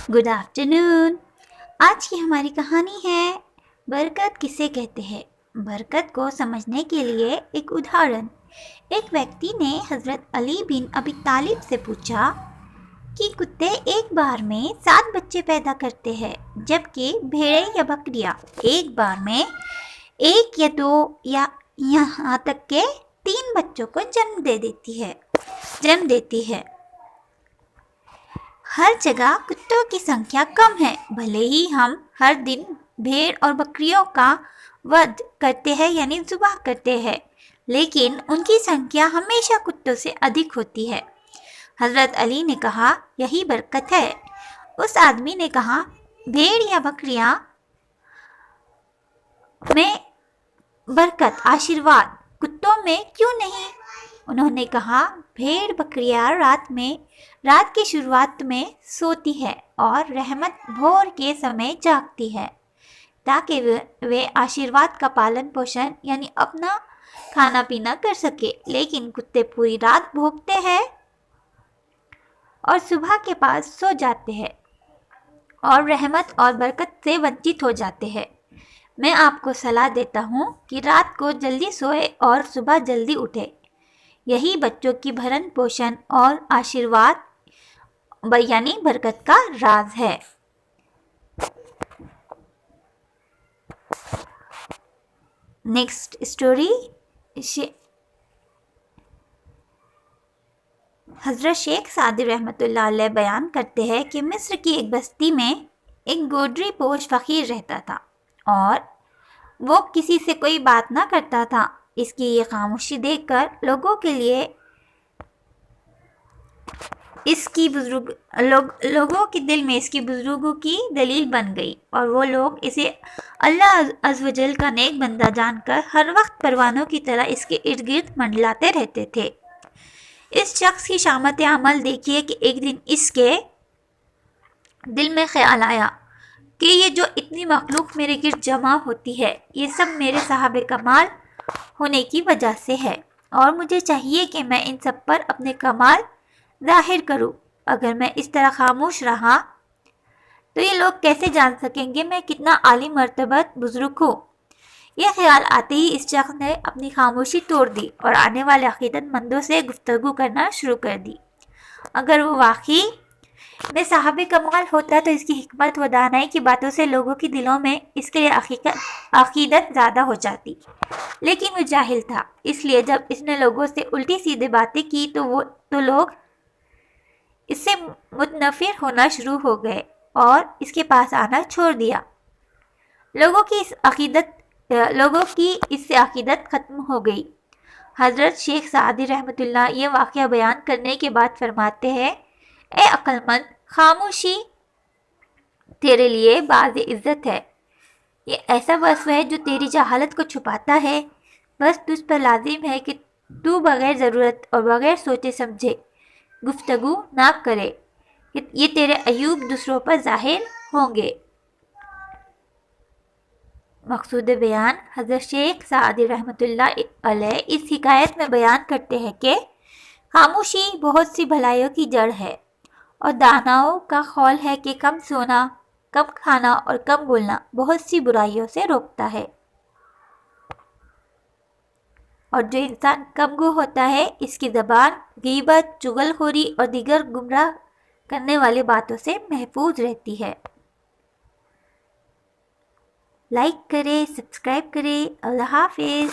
Good afternoon. आज की हमारी कहानी है बरकत किसे कहते हैं। बरकत को समझने के लिए एक उदाहरण। एक व्यक्ति ने हजरत अली बिन अबी तालिब से पूछा कि कुत्ते एक बार में 7 बच्चे पैदा करते हैं, जबकि भेड़ें या बकरियां एक बार में 1 या 2 या यहाँ तक के 3 बच्चों को जन्म देती है। हर जगह कुत्तों की संख्या कम है। भले ही हम हर दिन भेड़ और बकरियों का वध करते हैं यानी ज़ुबाह करते हैं, लेकिन उनकी संख्या हमेशा कुत्तों से अधिक होती है। हज़रत अली ने कहा, यही बरकत है। उस आदमी ने कहा, भेड़ या बकरियां में बरकत, आशीर्वाद, कुत्तों में क्यों नहीं? उन्होंने कहा, भेड़ बकरियां रात की शुरुआत में सोती है और रहमत भोर के समय जागती है ताकि वे आशीर्वाद का पालन पोषण यानी अपना खाना पीना कर सके। लेकिन कुत्ते पूरी रात भौंकते हैं और सुबह के पास सो जाते हैं और रहमत और बरकत से वंचित हो जाते हैं। मैं आपको सलाह देता हूँ कि रात को जल्दी सोए और सुबह जल्दी उठे। यही बच्चों की भरण पोषण और आशीर्वाद यानी बरकत का राज है। Next story. हजरत शेख सादी रहमतुल्लाह अलैह बयान करते हैं कि मिस्र की एक बस्ती में एक गोडरी पोश फकीर रहता था और वो किसी से कोई बात ना करता था। इसकी ये खामोशी देखकर लोगों के लिए लोगों के दिल में इसकी बुजुर्गों की दलील बन गई और वो लोग इसे अल्लाह अज़्ज़वजल का नेक बंदा जानकर हर वक्त परवानों की तरह इसके इर्द गिर्द मंडलाते रहते थे। इस शख्स की शामत अमल देखिए कि एक दिन इसके दिल में ख्याल आया कि ये जो इतनी मखलूक मेरे गिर्द जमा होती है, ये सब मेरे साहब कमाल होने की वजह से है और मुझे चाहिए कि मैं इन सब पर अपने कमाल ज़ाहिर करूं। अगर मैं इस तरह खामोश रहा तो ये लोग कैसे जान सकेंगे मैं कितना आली मर्तबत बुजुर्ग हूँ। यह ख्याल आते ही इस शख्स ने अपनी खामोशी तोड़ दी और आने वाले अकीदतमंदों से गुफ्तगू करना शुरू कर दी। अगर वो वाकई में साहब कमाल होता तो इसकी हिकमत व दानाई की बातों से लोगों के दिलों में इसके लिए अकीदत ज़्यादा हो जाती। लेकिन वो जाहिल था, इसलिए जब इसने लोगों से उल्टी सीधे बातें की तो लोग इससे मुतनफिर होना शुरू हो गए और इसके पास आना छोड़ दिया। लोगों की इससे अकीदत ख़त्म हो गई। हज़रत शेख सादी रहमतुल्लाह ये वाक़या बयान करने के बाद फरमाते हैं, ए अक्लमंद, खामोशी तेरे लिए बाज़ इज़्ज़त है। ये ऐसा वस्फ़ है जो तेरी जहालत को छुपाता है। बस तुझ पर लाजिम है कि तू बग़ैर ज़रूरत और बग़ैर सोचे समझे गुफ्तगू ना करे। ये तेरे अयूब दूसरों पर ज़ाहिर होंगे। मकसूद बयान। हज़रत शेख सादी रहमतुल्लाह अलैह इस हिकायत में बयान करते हैं कि खामोशी बहुत सी भलाइयों की जड़ है और दानाओं का खौल है कि कम सोना, कम खाना और कम बोलना बहुत सी बुराइयों से रोकता है। और जो इंसान कमगो होता है, इसकी ज़बान गीबत, चुगलखोरी और दीगर गुमराह करने वाली बातों से महफूज रहती है। लाइक करें, सब्सक्राइब करें। अल्लाह हाफिज़।